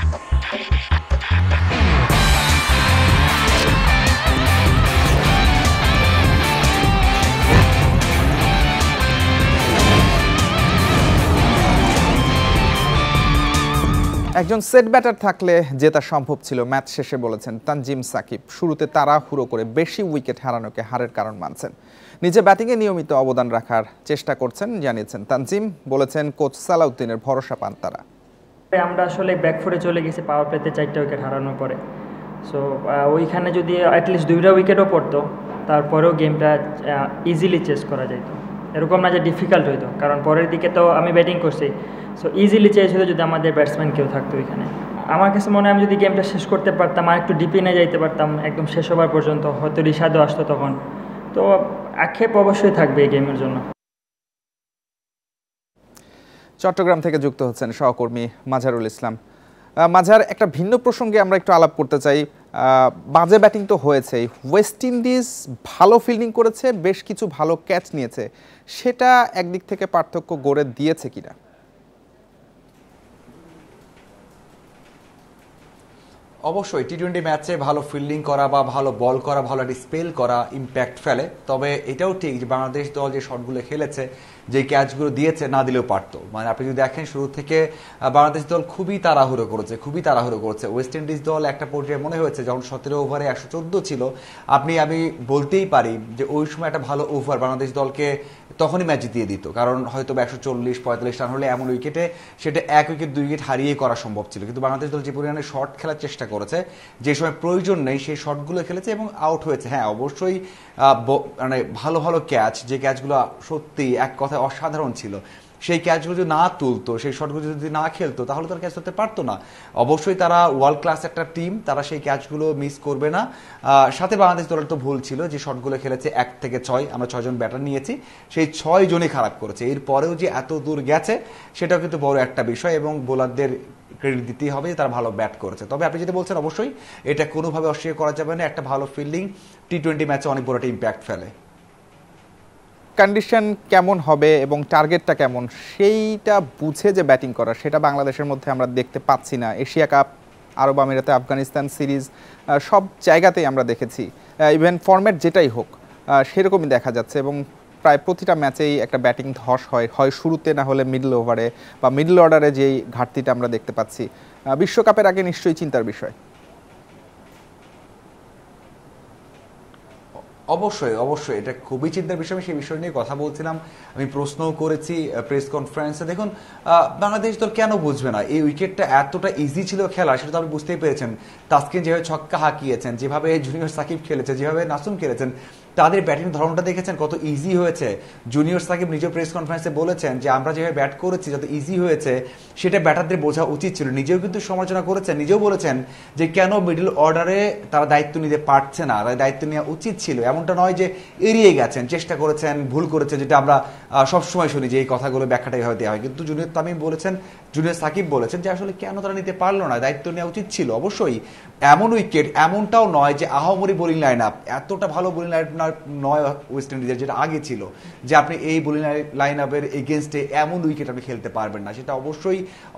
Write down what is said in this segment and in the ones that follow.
একজন set batter থাকলে জেতা সম্ভব ছিল ম্যাচ শেষে বলেছেন তানজিম সাকিব। শুরুতে তাড়াহুড়ো করে বেশি উইকেট হারানোকে হারের কারণ মানছেন। নিজে ব্যাটিংয়ে নিয়মিত অবদান রাখার চেষ্টা করছেন জানিয়েছেন তানজিম। বলেছেন কোচ সালাউদ্দিনের ভরসা পান তারা। আমরা আসলে ব্যাকফুটে চলে গেছি পাওয়ার প্লেতে 4টা উইকেট হারানোর পরে। সো ওইখানে যদি অ্যাটলিস্ট 2টা উইকেটও পড়তো তারপরেও গেমটা ইজিলি চেস করা যেত। এরকম না যে ডিফিকাল্ট হইতো, কারণ পরের দিকে তো আমি ব্যাটিং করছি। সো ইজিলি চেস হতো যদি আমাদের ব্যাটসম্যান কেউ থাকতো ওইখানে। আমার কাছে মনে হয় আমি যদি গেমটা শেষ করতে পারতাম, আর একটু ডিপে নিয়ে যাইতে পারতাম একদম শেষ হবার পর্যন্ত, হয়তো রিশাদও আসতো তখন। তো আক্ষেপ অবশ্যই থাকবে এই গেমের জন্য। চট্টগ্রাম থেকে যুক্ত হচ্ছেন সহকর্মী মাঝারুল ইসলাম। মাঝার, একটা ভিন্ন প্রসঙ্গে আমরা একটু আলাপ করতে চাই। বাজে ব্যাটিং তো হয়েছেই, ওয়েস্ট ইন্ডিজ ভালো ফিল্ডিং করেছে, বেশ কিছু ভালো ক্যাচ নিয়েছে, সেটা একদিক থেকে পার্থক্য গড়ে দিয়েছে কিনা? অবশ্যই টি-20 ম্যাচে ভালো ফিল্ডিং করা বা ভালো বল করা, ভালো একটা স্পেল করা ইম্প্যাক্ট ফেলে। তবে এটাও ঠিক যে বাংলাদেশ দল যে শটগুলো খেলেছে, যে ক্যাচগুলো দিয়েছে, না দিলেও পারতো। মানে আপনি যদি দেখেন শুরু থেকে বাংলাদেশ দল খুবই তাড়াহুড়ো করেছে। ওয়েস্ট ইন্ডিজ দল একটা পর্যায়ে মনে হয়েছে যখন 17 ওভারে 114 ছিল, আমি বলতেই পারি যে ওই সময় একটা ভালো ওভার বাংলাদেশ দলকে তখনই ম্যাচ জিতিয়ে দিত। কারণ হয়তো 140-45 রান হলে এমন উইকেটে সেটা 1 উইকেট 2 উইকেট হারিয়ে করা সম্ভব ছিল। কিন্তু বাংলাদেশ দল যে পরিমাণে শট খেলার চেষ্টা করেছে, যে সময় প্রয়োজন নেই সেই শটগুলো খেলেছে এবং আউট হয়েছে। হ্যাঁ, অবশ্যই মানে ভালো ভালো ক্যাচ, যে ক্যাচগুলো সত্যি এক কথায় অসাধারণ ছিল, সেই ক্যাচগুলো যদি না তুলতো, সেই শটগুলো যদি না খেলতো, তাহলে তারা ক্যাচ ধরতে পারতো না। অবশ্যই তারা ওয়ার্ল্ড ক্লাস একটা টিম, তারা সেই ক্যাচগুলো মিস করবে না। সাথে বাংলাদেশ দলের তো ভুল ছিল, যে শটগুলো খেলেছে 1 থেকে 6, আমরা 6 জন ব্যাটার নিয়েছি, সেই 6 জনই খারাপ করেছে। এরপরেও যে এত দূর গেছে সেটাও কিন্তু বড় একটা বিষয়, এবং বোলারদের ক্রেডিট দিতেই হবে যে তারা ভালো ব্যাট করেছে। তবে আপনি যেটা বলছেন, অবশ্যই এটা কোনোভাবে অস্বীকার করা যাবে না, একটা ভালো ফিল্ডিং টি-20 ম্যাচে অনেক বড় একটা ইম্প্যাক্ট ফেলে। কন্ডিশন কেমন হবে এবং টার্গেটটা কেমন, সেইটা বুঝে যে ব্যাটিং করা, সেটা বাংলাদেশের মধ্যে আমরা দেখতে পাচ্ছি না। এশিয়া কাপ, আরব আমিরাতে আফগানিস্তান সিরিজ, সব জায়গাতেই আমরা দেখেছি, ইভেন ফরম্যাট যেটাই হোক সেরকমই দেখা যাচ্ছে। এবং প্রায় প্রতিটা ম্যাচেই একটা ব্যাটিং ধস হয় শুরুতে, না হলে মিডল ওভারে বা মিডল অর্ডারে যেই ঘাটতিটা আমরা দেখতে পাচ্ছি। বিশ্বকাপের আগে নিশ্চয়ই চিন্তার বিষয়। অবশ্যই এটা খুবই চিন্তার বিষয়। আমি সেই বিষয় নিয়ে কথা বলছিলাম, আমি প্রশ্নও করেছি প্রেস কনফারেন্সে। দেখুন, বাংলাদেশ দল কেন বুঝবে না এই উইকেটটা এতটা ইজি ছিল খেলা, সেটা তো আপনি বুঝতেই পেরেছেন। তাসকিন যেভাবে ছক্কা হাঁকিয়েছেন, যেভাবে জুনিয়র সাকিব খেলেছে, যেভাবে নাসুম খেলেছেন, তাদের ব্যাটিং ধরনটা দেখেছেন কত ইজি হয়েছে। জুনিয়র সাকিব নিজেও প্রেস কনফারেন্সে বলেছেন যে আমরা যেভাবে ব্যাট করেছি, যত ইজি হয়েছে সেটা ব্যাটারদের বোঝা উচিত ছিল। নিজেও কিন্তু সমালোচনা করেছেন, নিজেও বলেছেন যে কেন মিডল অর্ডারে তারা দায়িত্ব নিতে পারছে না, দায়িত্ব নেওয়া উচিত ছিল। এমনটা নয় যে এড়িয়ে গেছেন, চেষ্টা করেছেন, ভুল করেছেন, যেটা আমরা সবসময় শুনি যে এই কথাগুলো ব্যাখ্যাটা এভাবে দেওয়া হয়। কিন্তু জুনিয়র তামিম বলেছেন, জুনিয়র সাকিব বলেছেন যে আসলে কেন তারা নিতে পারলো না, দায়িত্ব নেওয়া উচিত ছিল। অবশ্যই এমন উইকেট, এমনটাও নয় যে আহামরি বোলিং লাইন আপ, এতটা ভালো বোলিং লাইন নয় ওয়েস্ট ইন্ডিজের, যেটা আগে ছিল যে আপনি এই বোলিং লাইন আপের এগেনস্টে এমন উইকেট আপনি খেলতে পারবেন না। সেটা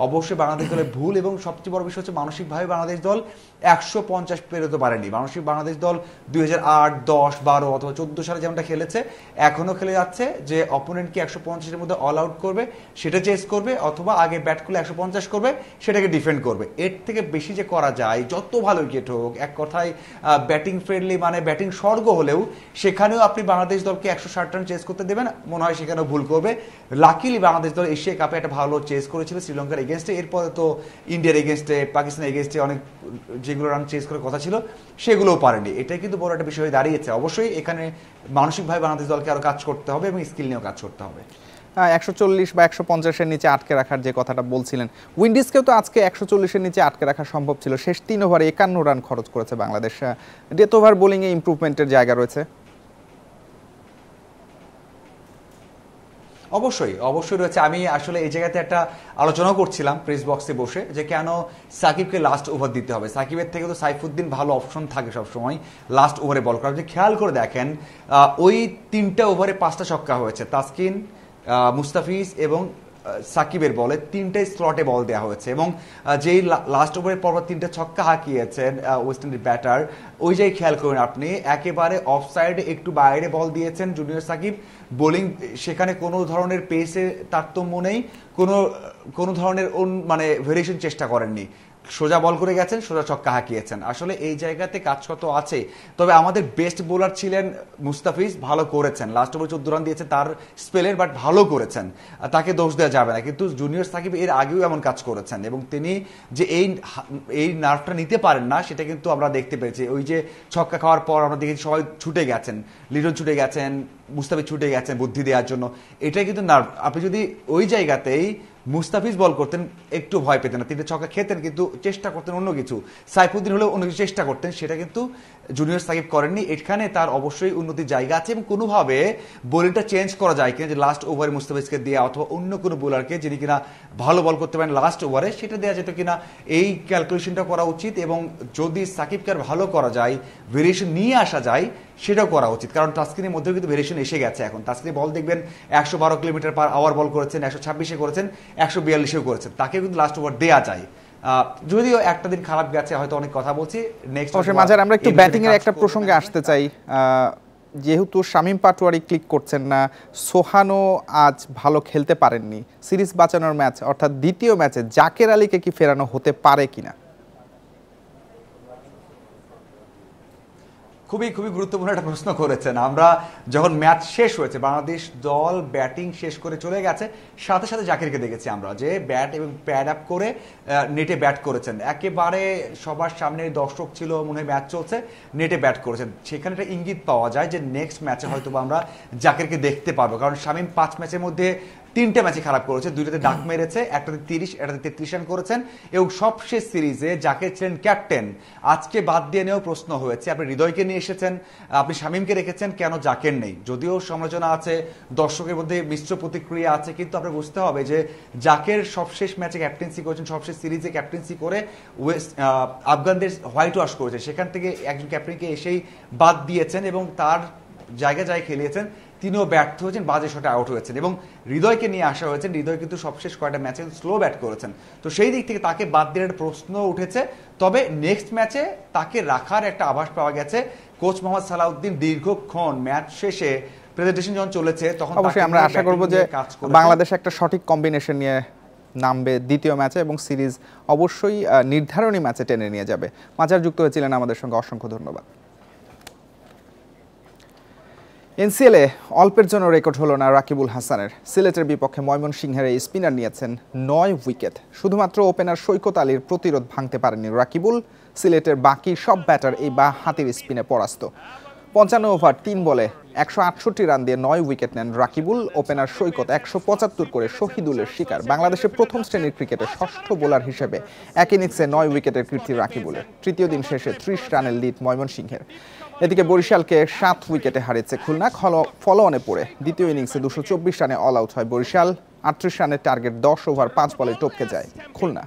অবশ্যই বাংলাদেশ দলের ভুল। এবং সবচেয়ে বড় বিষয় হচ্ছে মানসিকভাবে বাংলাদেশ দল 150 পেরোতে পারেনি। বাংলাদেশ দল 2008, 10, 12 অথবা 14 সালে যেমনটা খেলেছে, এখনো খেলে যাচ্ছে যে অপোনেন্টকে 150-এর মধ্যে অল আউট করবে, সেটা চেস করবে, অথবা আগে ব্যাট করলে 150 করবে, সেটাকে ডিফেন্ড করবে। এর থেকে বেশি যে করা যায়, যত ভালো উইকেট হোক, এক কথায় ব্যাটিং ফ্রেন্ডলি, মানে ব্যাটিং স্বর্গ হলেও সেখানেও আপনি বাংলাদেশ দলকে 160 রান চেস করতে দেবেন, মনে হয় সেখানেও ভুল করবে। লাকিলি বাংলাদেশ দল এশিয়া কাপে একটা ভালো চেস করেছিল শ্রীলঙ্কার এগেনস্টে, এরপরে তো ইন্ডিয়ার এগেনস্টে, পাকিস্তানের এগেনস্টে অনেক যেগুলো রান চেস করার কথা ছিল সেগুলোও পারেনি। এটাই কিন্তু বড় একটা বিষয় হয়ে দাঁড়িয়েছে। অবশ্যই এখানে মানসিকভাবে বাংলাদেশ দলকে আরো কাজ করতে হবে এবং স্কিল নিয়েও কাজ করতে হবে। 140 বা 150-এর নিচে আটকে রাখার যে কথাটা বলছিলেন, উইন্ডিজকেও তো আজকে 140-এর নিচে আটকে রাখা সম্ভব ছিল। শেষ 3 ওভারে 51 রান খরচ করেছে বাংলাদেশ। ডেথ ওভার বোলিংয়ে ইমপ্রুভমেন্টের জায়গা রয়েছে। অবশ্যই রয়েছে। আমি আসলে এই জায়গাতে একটা আলোচনা করছিলাম প্রেস বক্সে বসে, যে কেন সাকিবকে লাস্ট ওভার দিতে হবে। সাকিবের থেকে তো সাইফুদ্দিন ভালো অপশন থাকে সবসময় লাস্ট ওভারে বল করার। যে খেয়াল করে দেখেন, ওই 3টা ওভারে 5টা ছক্কা হয়েছে, তাসকিন, মুস্তাফিজ এবং সাকিবের বলে 3টে স্লটে বল দেওয়া হয়েছে এবং যেই লাস্ট ওভারের পর 3টে ছক্কা হাঁকিয়েছেন ওয়েস্ট ইন্ডিজ ব্যাটার, ওই জায়গায় খেয়াল করুন আপনি, একেবারে অফ সাইডে একটু বাইরে বল দিয়েছেন জুনিয়র সাকিব। বোলিং সেখানে কোনো ধরনের পেসে তারতম্য নেই, কোনো ধরনের মানে ভেরিয়েশন চেষ্টা করেননি, সোজা বল করে গেছেন, সোজা ছক্কা হাঁকিয়েছেন। আসলে এই জায়গাতে কাজ কত আছে। তবে আমাদের বেস্ট বোলার ছিলেন মুস্তাফিজ, ভালো করেছেন, লাস্ট ওভার 14 রান দিয়েছেন তার স্পেলের, বাট ভালো করেছেন, তাকে দোষ দেওয়া যাবে না। কিন্তু জুনিয়র সাকিব এর আগেও এমন কাজ করেছেন এবং তিনি যে এই নার্ভটা নিতে পারেন না সেটা কিন্তু আমরা দেখতে পেয়েছি। ওই যে ছক্কা খাওয়ার পর আমরা দেখেছি সবাই ছুটে গেছেন, লিটন ছুটে গেছেন, মুস্তাফিজ ছুটে গেছেন বুদ্ধি দেওয়ার জন্য। এটাই কিন্তু নার্ভ। আপনি যদি ওই জায়গাতেই মুস্তাফিজ বল করতেন একটু ভয় পেতেন না, 3টে ছক্কা খেতেন কিন্তু চেষ্টা করতেন অন্য কিছু, সাইফুদ্দিন হলেও অন্য কিছু চেষ্টা করতেন, সেটা কিন্তু জুনিয়র সাকিব করেননি। এখানে তার অবশ্যই উন্নতির জায়গা আছে এবং কোনোভাবে বোলিংটা চেঞ্জ করা যায় কিনা, যে লাস্ট ওভারে মুস্তাফিজকে দেওয়া অথবা অন্য কোনো বোলারকে যিনি কিনা ভালো বল করতে পারেন লাস্ট ওভারে, সেটা দেওয়া যেত কিনা, এই ক্যালকুলেশনটা করা উচিত। এবং যদি সাকিবকে আর ভালো করা যায়, ভেরিয়েশন নিয়ে আসা যায়, সেটাও করা উচিত। কারণ তাসকিনের মধ্যেও কিন্তু ভেরিয়েশন এসে গেছে এখন। তাসকিনের বল দেখবেন 112 কিলোমিটার পার আওয়ার বল করেছেন, 126-এ করেছেন, 142-এও করেছেন, তাকে কিন্তু লাস্ট ওভার দেওয়া যায়। যদিও একটা দিন খারাপ গেছে, হয়তো অনেক কথা বলছি, নেক্সট অবশ্যই মাঝার আমরা একটু ব্যাটিং এর একটা প্রসঙ্গে আসতে চাই। যেহেতু শামীম পাটোয়ারি ক্লিক করছেন না, সোহানও আজ ভালো খেলতে পারেননি, সিরিজ বাঁচানোর ম্যাচ অর্থাৎ দ্বিতীয় ম্যাচে জাকের আলীকে কি ফেরানো হতে পারে কিনা? খুবই গুরুত্বপূর্ণ একটা প্রশ্ন করেছেন। আমরা যখন ম্যাচ শেষ হয়েছে, বাংলাদেশ দল ব্যাটিং শেষ করে চলে গেছে, সাথে সাথে জাকিরকে দেখেছি আমরা যে ব্যাট এবং প্যাড আপ করে নেটে ব্যাট করেছেন, একেবারে সবার সামনে দর্শক ছিল, মনে হয় ম্যাচ চলছে, নেটে ব্যাট করেছেন। সেখানে একটা ইঙ্গিত পাওয়া যায় যে নেক্সট ম্যাচে হয়তো আমরা জাকিরকে দেখতে পারবো। কারণ শামীম 5 ম্যাচের মধ্যে 3টে ম্যাচে খারাপ করেছে, 2টাতে ডাক মেরেছে, একটাতে 30, একটাতে 33 রান করেছেন এবং সবশেষ সিরিজে জাকির ছিলেন ক্যাপ্টেন। আজকে বাদ দিয়ে নেওয়া প্রশ্ন হয়েছে, আপনি হৃদয়কে নিয়ে এসেছেন, আপনি শামীমকে রেখেছেন, কেন জাকির নেই? যদিও সমালোচনা আছে, দর্শকের মধ্যে মিশ্র প্রতিক্রিয়া আছে, কিন্তু আপনার বুঝতে হবে যে জাকির সবশেষ ম্যাচে ক্যাপ্টেন্সি করেছেন, সবশেষ সিরিজে ক্যাপ্টেন্সি করে আফগানদের হোয়াইট ওয়াশ করেছে, সেখান থেকে একজন ক্যাপ্টেনকে এসেই বাদ দিয়েছেন এবং তার জায়গায় খেলিয়েছেন, তিনিও ব্যর্থ হয়েছেন, বাজে শটে আউট হয়েছেন এবং হৃদয়কে নিয়ে আসা হয়েছে। হৃদয় কিন্তু সবশেষ কয়টা ম্যাচে স্লো ব্যাট করেছেন, তো সেই দিক থেকে তাকে বাদ দেওয়ার একটা প্রশ্ন উঠেছে। তবে নেক্সট ম্যাচে তাকে রাখার একটা আভাস পাওয়া গেছে। কোচ মোহাম্মদ সালাউদ্দিন দীর্ঘক্ষণ ম্যাচ শেষে প্রেজেন্টেশন যখন চলেছে তখন অবশ্যই আমরা আশা করব যে বাংলাদেশ একটা সঠিক কম্বিনেশন নিয়ে নামবে দ্বিতীয় ম্যাচে এবং সিরিজ অবশ্যই নির্ধারণী ম্যাচে টেনে নিয়ে যাবে। মাঝার যুক্ত হয়েছিলেন আমাদের সঙ্গে, অসংখ্য ধন্যবাদ। এনসিএলে অল্পের জন্য রেকর্ড হলো না রাকিবুল হাসানের। সিলেটের বিপক্ষে ময়মনসিংহের এই স্পিনার নিয়েছেন 9 উইকেট। শুধুমাত্র ওপেনার সৈকত আলীর প্রতিরোধ ভাঙতে পারেননি রাকিবুল। সিলেটের বাকি সব ব্যাটার এই বা হাতির স্পিনে পরাস্ত। 55 ওভার 3 বলে 168 রান দিয়ে 9 উইকেট নেন রাকিবুল। ওপেনার সৈকত 175 করে শহীদুলের শিকার। বাংলাদেশের প্রথম শ্রেণীর ক্রিকেটে ষষ্ঠ বোলার হিসেবে এক ইনিংসে 9 উইকেটের কীর্তি রাকিবুলের। তৃতীয় দিন শেষে 30 রানের লিড ময়মনসিংহের। এদিকে বরিশালকে 7 উইকেটে হারিয়েছে খুলনা। ফলো-অনে পড়ে দ্বিতীয় ইনিংসে 224 রানে অল আউট হয় বরিশাল। 38 রানের টার্গেট 10 ওভার 5 বলে টপকে যায় খুলনা।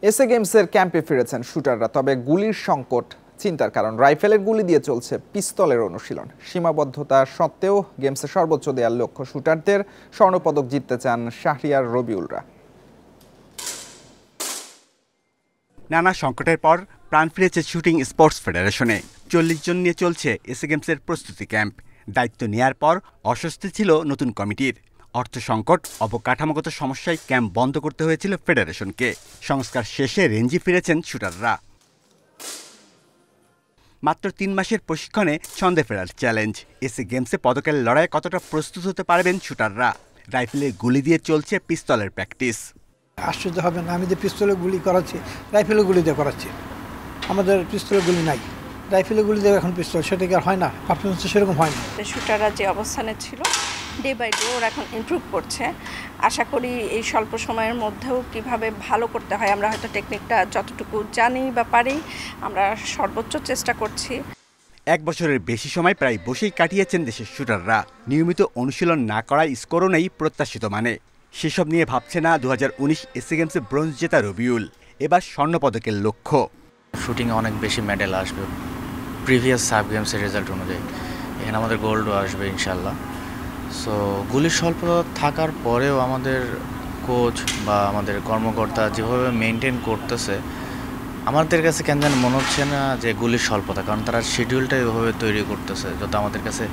এসএ গেমসের ক্যাম্পে ফিরেছেন শুটাররা, তবে গুলির সংকট চিন্তার কারণ। রাইফেলের গুলি দিয়ে চলছে পিস্তলের অনুশীলন। সীমাবদ্ধতা সত্ত্বেও গেমসে সর্বোচ্চ দেওয়ার লক্ষ্য শুটারদের। স্বর্ণপদক জিততে চান শাহরিয়ার রবিউলরা। নানা সংকটের পর প্রাণ ফিরেছে শুটিং স্পোর্টস ফেডারেশনে। 40 জন নিয়ে চলছে এসএ গেমসের প্রস্তুতি ক্যাম্প। দায়িত্ব নেয়ার পর অস্বস্তি ছিল নতুন কমিটির। অর্থ সংকট, অবকাঠামোগত সমস্যায় ক্যাম্প বন্ধ করতে হয়েছিল ফেডারেশনকে। সংস্কার শেষে রেঞ্জে ফিরেছেন শুটাররা। মাত্র 3 মাসের প্রশিক্ষণে ছন্দে ফেরার চ্যালেঞ্জ। এসএ গেমসে পদকের লড়াইয়ে কতটা প্রস্তুত হতে পারবেন শুটাররা? রাইফেলের গুলি দিয়ে চলছে পিস্তলের প্র্যাকটিস। আশ্চর্য হবে না, আমি যে পিস্তলে গুলি করাচ্ছি রাইফেলে গুলি দিয়ে করাচ্ছি। আমাদের পিস্তলে গুলি নাই, রাইফেলে গুলি দিয়ে এখন পিস্তল, সেটা কি আর হয় না? পারফরমেন্স সেরকম হয় না। শুটাররা যে অবস্থানে ছিল ডে বাই ডে ওরা এখন ইমপ্রুভ করছে। আশা করি এই স্বল্প সময়ের মধ্যেও কিভাবে ভালো করতে হয়, আমরা হয়তো টেকনিকটা যতটুকু জানি বা পারি আমরা সর্বোচ্চ চেষ্টা করছি। 1 বছরের বেশি সময় প্রায় বসেই কাটিয়েছেন দেশের শুটাররা। নিয়মিত অনুশীলন না করায় স্কোরও নেই প্রত্যাশিত মানে। সেসব নিয়ে ভাবছে না 2019 এসএ গেমসে ব্রোঞ্জ জেতা রবিউল। এবার স্বর্ণপদকের লক্ষ্য। শুটিংয়ে অনেক বেশি মেডেল আসবে, প্রিভিয়াস সাব গেমসের রেজাল্ট অনুযায়ী এখানে আমাদের গোল্ডও আসবে ইনশাল্লাহ। সো গুলির স্বল্পতা থাকার পরেও আমাদের কোচ বা আমাদের কর্মকর্তা যেভাবে মেনটেন করতেছে, আমাদের কাছে কেন যেন মনে হচ্ছে না যে গুলির স্বল্পতা, কারণ তারা শিডিউলটাই ওভাবে তৈরি করতেছে যাতে আমাদের কাছে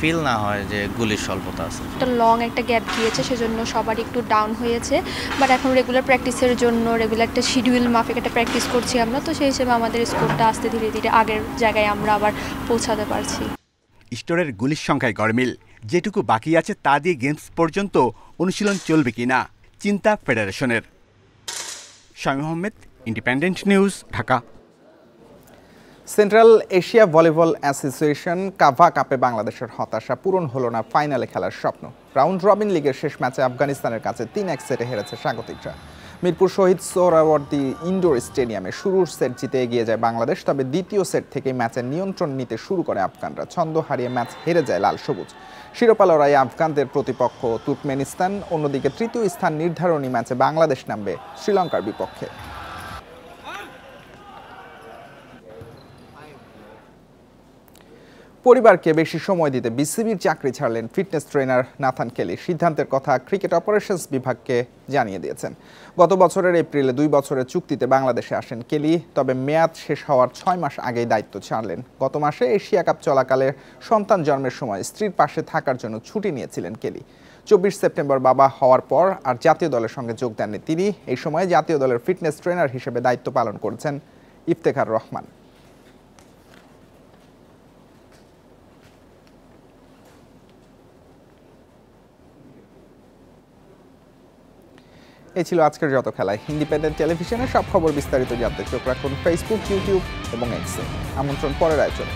ফিল না হয় যে গুলির স্বল্পতা আছে। একটা লং একটা গ্যাপ গিয়েছে, সেজন্য সবার একটু ডাউন হয়েছে, বাট এখন রেগুলার প্র্যাকটিসের জন্য রেগুলার একটা শিডিউল মাফিক একটা প্র্যাকটিস করছি আমরা, তো সেই হিসেবে আমাদের স্কোরটা আস্তে ধীরে ধীরে আগের জায়গায় আমরা আবার পৌঁছাতে পারছি। স্টোরের গুলির সংখ্যায় গরমিল, যেটুকু বাকি আছে তা দিয়ে গেমস পর্যন্ত অনুশীলন চলবে কিনা চিন্তা ফেডারেশনের। Shamim Ahmed, independent news, Dhaka. Central Asia volleyball association CAVA কাপে বাংলাদেশের হতাশা, পূরণ হলো না ফাইনালে খেলার স্বপ্ন। রাউন্ড রবিন লিগের শেষ ম্যাচে আফগানিস্তানের কাছে 3-1 সেটে হেরেছে স্বাগতিকরা। মিরপুর শহীদ সোহরাওয়ার্দী ইনডোর স্টেডিয়ামে শুরুর সেট জিতে এগিয়ে যায় বাংলাদেশ, তবে দ্বিতীয় সেট থেকেই ম্যাচের নিয়ন্ত্রণ নিতে শুরু করে আফগানরা। ছন্দ হারিয়ে ম্যাচ হেরে যায় লাল সবুজ। শিরোপা লড়াইয়ে আফগানদের প্রতিপক্ষ তুর্কমেনিস্তান। অন্যদিকে তৃতীয় স্থান নির্ধারণী ম্যাচে বাংলাদেশ নামবে শ্রীলঙ্কার বিপক্ষে। পরিবারকে বেশি সময় দিতে বিসিবির চাকরি ছাড়লেন ফিটনেস ট্রেনার নাথান কেলি। সিদ্ধান্তের কথা ক্রিকেট অপারেশনস বিভাগকে জানিয়ে দিয়েছেন। গত বছরের এপ্রিলে 2 বছরের চুক্তিতে বাংলাদেশে আসেন কেলি, তবে মেয়াদ শেষ হওয়ার 6 মাস আগেই দায়িত্ব ছাড়লেন। গত মাসে এশিয়া কাপ চলাকালে সন্তান জন্মের সময় স্ত্রীর পাশে থাকার জন্য ছুটি নিয়েছিলেন কেলি। 24 সেপ্টেম্বর বাবা হওয়ার পর আর জাতীয় দলের সঙ্গে যোগ দেননি তিনি। এই সময় জাতীয় দলের ফিটনেস ট্রেনার হিসেবে দায়িত্ব পালন করেছেন ইফতেখার রহমান। এই ছিল আজকের যত খেলায়। ইন্ডিপেন্ডেন্ট টেলিভিশনে সব খবর বিস্তারিত জানতে চোখ রাখুন ফেসবুক, ইউটিউব এবং এক্সে। আমন্ত্রণ পরের আয়োজনে।